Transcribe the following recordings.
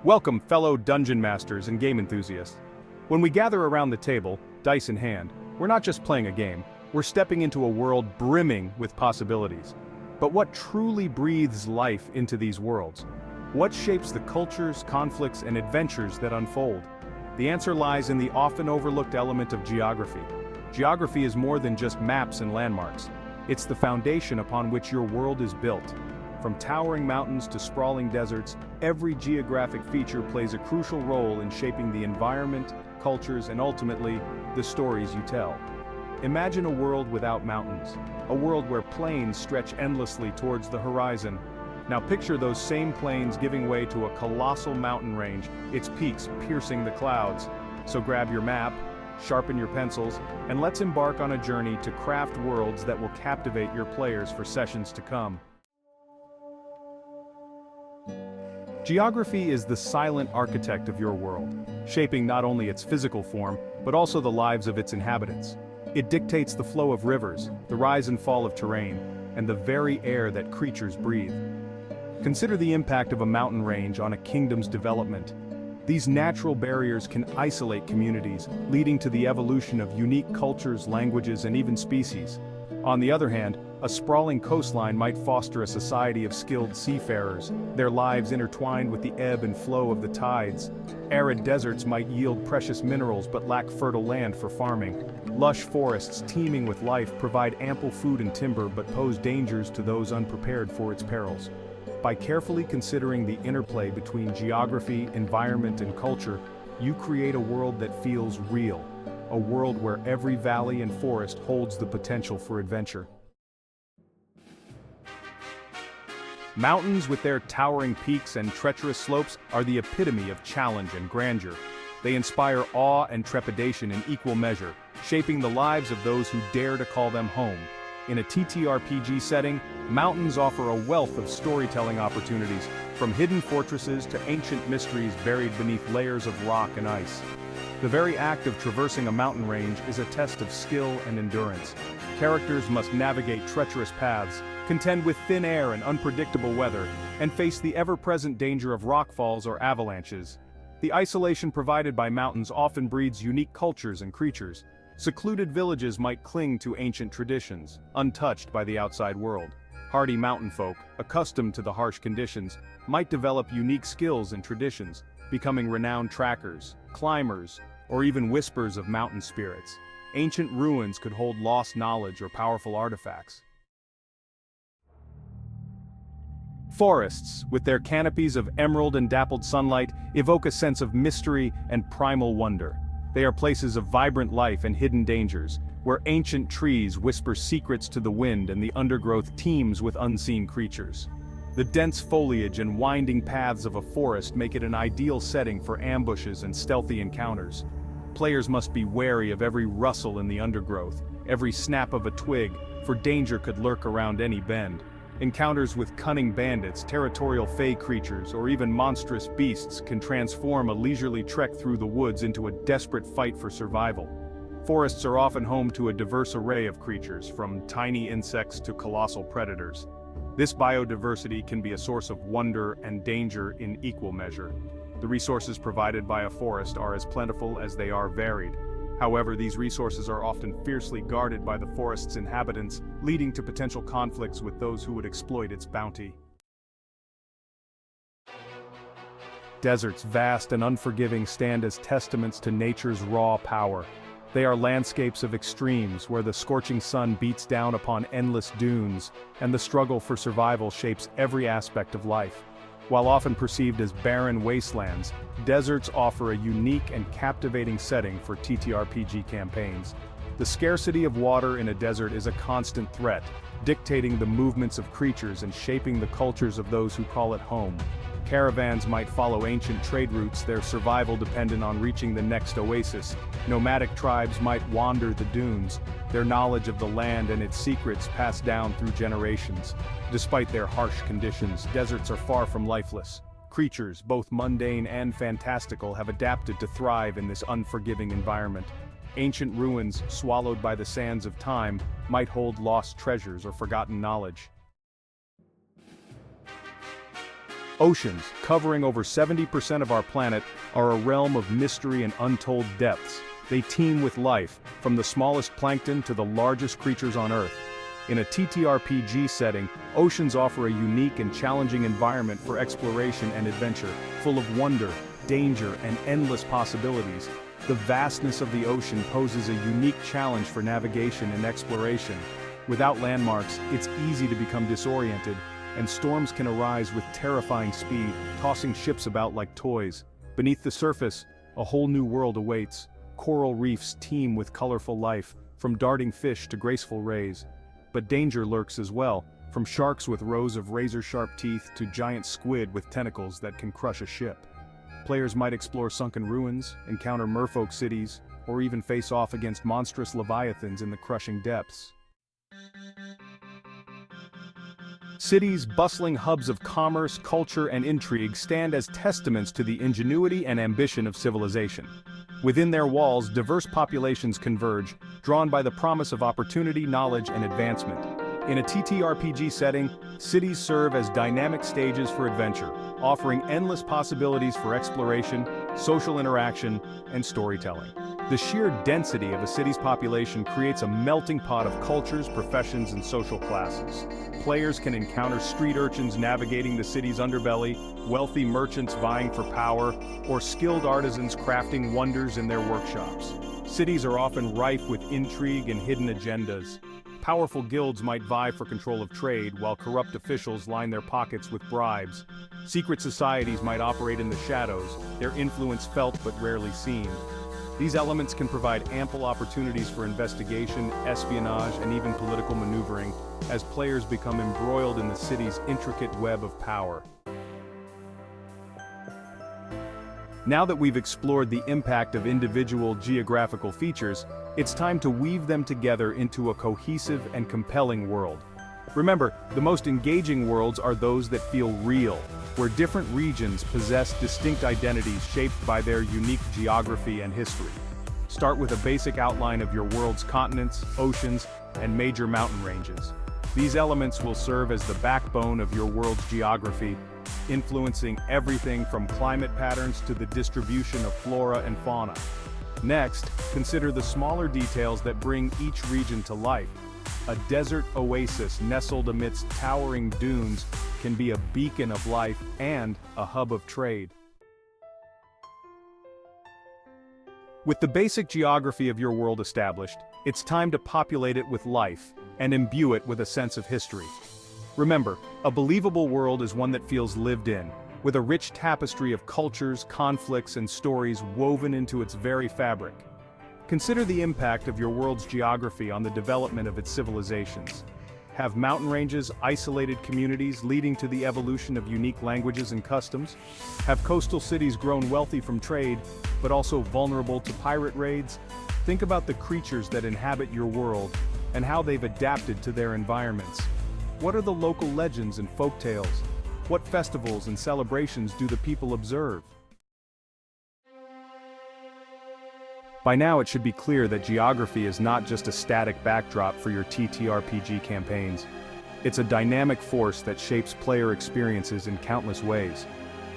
Welcome, fellow dungeon masters and game enthusiasts. When we gather around the table, dice in hand, we're not just playing a game, we're stepping into a world brimming with possibilities. But what truly breathes life into these worlds? What shapes the cultures, conflicts, and adventures that unfold? The answer lies in the often overlooked element of geography. Geography is more than just maps and landmarks. It's the foundation upon which your world is built. From towering mountains to sprawling deserts, every geographic feature plays a crucial role in shaping the environment, cultures, and ultimately, the stories you tell. Imagine a world without mountains, a world where plains stretch endlessly towards the horizon. Now picture those same plains giving way to a colossal mountain range, its peaks piercing the clouds. So grab your map, sharpen your pencils, and let's embark on a journey to craft worlds that will captivate your players for sessions to come. Geography is the silent architect of your world, shaping not only its physical form, but also the lives of its inhabitants. It dictates the flow of rivers, the rise and fall of terrain, and the very air that creatures breathe. Consider the impact of a mountain range on a kingdom's development. These natural barriers can isolate communities, leading to the evolution of unique cultures, languages, and even species. On the other hand, a sprawling coastline might foster a society of skilled seafarers, their lives intertwined with the ebb and flow of the tides. Arid deserts might yield precious minerals but lack fertile land for farming. Lush forests teeming with life provide ample food and timber but pose dangers to those unprepared for its perils. By carefully considering the interplay between geography, environment, and culture, you create a world that feels real, a world where every valley and forest holds the potential for adventure. Mountains with their towering peaks and treacherous slopes are the epitome of challenge and grandeur. They inspire awe and trepidation in equal measure, shaping the lives of those who dare to call them home. In a TTRPG setting, mountains offer a wealth of storytelling opportunities, from hidden fortresses to ancient mysteries buried beneath layers of rock and ice. The very act of traversing a mountain range is a test of skill and endurance. Characters must navigate treacherous paths, contend with thin air and unpredictable weather, and face the ever-present danger of rockfalls or avalanches. The isolation provided by mountains often breeds unique cultures and creatures. Secluded villages might cling to ancient traditions, untouched by the outside world. Hardy mountain folk, accustomed to the harsh conditions, might develop unique skills and traditions, becoming renowned trackers, climbers, or even whispers of mountain spirits. Ancient ruins could hold lost knowledge or powerful artifacts. Forests, with their canopies of emerald and dappled sunlight, evoke a sense of mystery and primal wonder. They are places of vibrant life and hidden dangers, where ancient trees whisper secrets to the wind and the undergrowth teems with unseen creatures. The dense foliage and winding paths of a forest make it an ideal setting for ambushes and stealthy encounters. Players must be wary of every rustle in the undergrowth, every snap of a twig, for danger could lurk around any bend. Encounters with cunning bandits, territorial fey creatures, or even monstrous beasts can transform a leisurely trek through the woods into a desperate fight for survival. Forests are often home to a diverse array of creatures, from tiny insects to colossal predators. This biodiversity can be a source of wonder and danger in equal measure. The resources provided by a forest are as plentiful as they are varied. However, these resources are often fiercely guarded by the forest's inhabitants, leading to potential conflicts with those who would exploit its bounty. Deserts, vast and unforgiving, stand as testaments to nature's raw power. They are landscapes of extremes, where the scorching sun beats down upon endless dunes, and the struggle for survival shapes every aspect of life. While often perceived as barren wastelands, deserts offer a unique and captivating setting for TTRPG campaigns. The scarcity of water in a desert is a constant threat, dictating the movements of creatures and shaping the cultures of those who call it home. Caravans might follow ancient trade routes, their survival dependent on reaching the next oasis. Nomadic tribes might wander the dunes, their knowledge of the land and its secrets passed down through generations. Despite their harsh conditions, deserts are far from lifeless. Creatures, both mundane and fantastical, have adapted to thrive in this unforgiving environment. Ancient ruins, swallowed by the sands of time, might hold lost treasures or forgotten knowledge. Oceans, covering over 70% of our planet, are a realm of mystery and untold depths. They teem with life, from the smallest plankton to the largest creatures on Earth. In a TTRPG setting, oceans offer a unique and challenging environment for exploration and adventure, full of wonder, danger, and endless possibilities. The vastness of the ocean poses a unique challenge for navigation and exploration. Without landmarks, it's easy to become disoriented, and storms can arise with terrifying speed, tossing ships about like toys. Beneath the surface, a whole new world awaits. Coral reefs teem with colorful life, from darting fish to graceful rays. But danger lurks as well, from sharks with rows of razor-sharp teeth to giant squid with tentacles that can crush a ship. Players might explore sunken ruins, encounter merfolk cities, or even face off against monstrous leviathans in the crushing depths. Cities, bustling hubs of commerce, culture, and intrigue stand as testaments to the ingenuity and ambition of civilization. Within their walls, diverse populations converge, drawn by the promise of opportunity, knowledge, and advancement. In a TTRPG setting, cities serve as dynamic stages for adventure, offering endless possibilities for exploration, social interaction, and storytelling. The sheer density of a city's population creates a melting pot of cultures, professions, and social classes. Players can encounter street urchins navigating the city's underbelly, wealthy merchants vying for power, or skilled artisans crafting wonders in their workshops. Cities are often rife with intrigue and hidden agendas. Powerful guilds might vie for control of trade, while corrupt officials line their pockets with bribes. Secret societies might operate in the shadows, their influence felt but rarely seen. These elements can provide ample opportunities for investigation, espionage, and even political maneuvering, as players become embroiled in the city's intricate web of power. Now that we've explored the impact of individual geographical features, it's time to weave them together into a cohesive and compelling world. Remember, the most engaging worlds are those that feel real, where different regions possess distinct identities shaped by their unique geography and history. Start with a basic outline of your world's continents, oceans, and major mountain ranges. These elements will serve as the backbone of your world's geography, influencing everything from climate patterns to the distribution of flora and fauna. Next, consider the smaller details that bring each region to life. A desert oasis nestled amidst towering dunes can be a beacon of life and a hub of trade. With the basic geography of your world established, it's time to populate it with life and imbue it with a sense of history. Remember, a believable world is one that feels lived in, with a rich tapestry of cultures, conflicts, and stories woven into its very fabric. Consider the impact of your world's geography on the development of its civilizations. Have mountain ranges isolated communities leading to the evolution of unique languages and customs? Have coastal cities grown wealthy from trade, but also vulnerable to pirate raids? Think about the creatures that inhabit your world and how they've adapted to their environments. What are the local legends and folktales? What festivals and celebrations do the people observe? By now it should be clear that geography is not just a static backdrop for your TTRPG campaigns. It's a dynamic force that shapes player experiences in countless ways.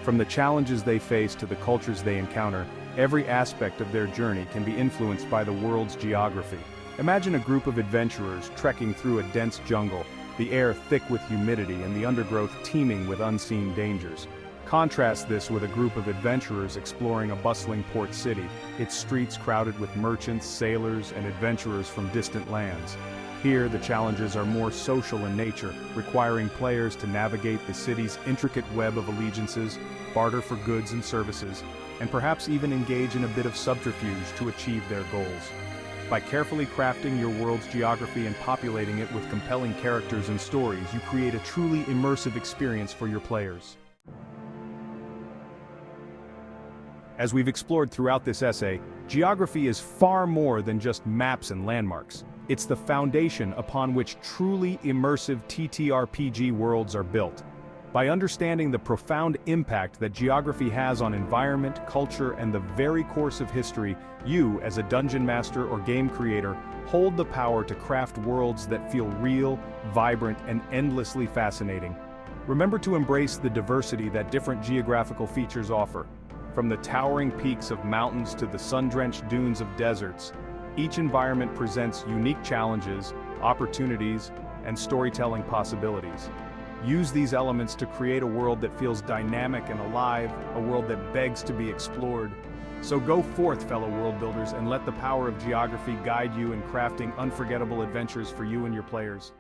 From the challenges they face to the cultures they encounter, every aspect of their journey can be influenced by the world's geography. Imagine a group of adventurers trekking through a dense jungle, the air thick with humidity and the undergrowth teeming with unseen dangers. Contrast this with a group of adventurers exploring a bustling port city, its streets crowded with merchants, sailors, and adventurers from distant lands. Here, the challenges are more social in nature, requiring players to navigate the city's intricate web of allegiances, barter for goods and services, and perhaps even engage in a bit of subterfuge to achieve their goals. By carefully crafting your world's geography and populating it with compelling characters and stories, you create a truly immersive experience for your players. As we've explored throughout this essay, geography is far more than just maps and landmarks. It's the foundation upon which truly immersive TTRPG worlds are built. By understanding the profound impact that geography has on environment, culture, and the very course of history, you, as a dungeon master or game creator, hold the power to craft worlds that feel real, vibrant, and endlessly fascinating. Remember to embrace the diversity that different geographical features offer. From the towering peaks of mountains to the sun-drenched dunes of deserts, each environment presents unique challenges, opportunities, and storytelling possibilities. Use these elements to create a world that feels dynamic and alive, a world that begs to be explored. So go forth, fellow world builders, and let the power of geography guide you in crafting unforgettable adventures for you and your players.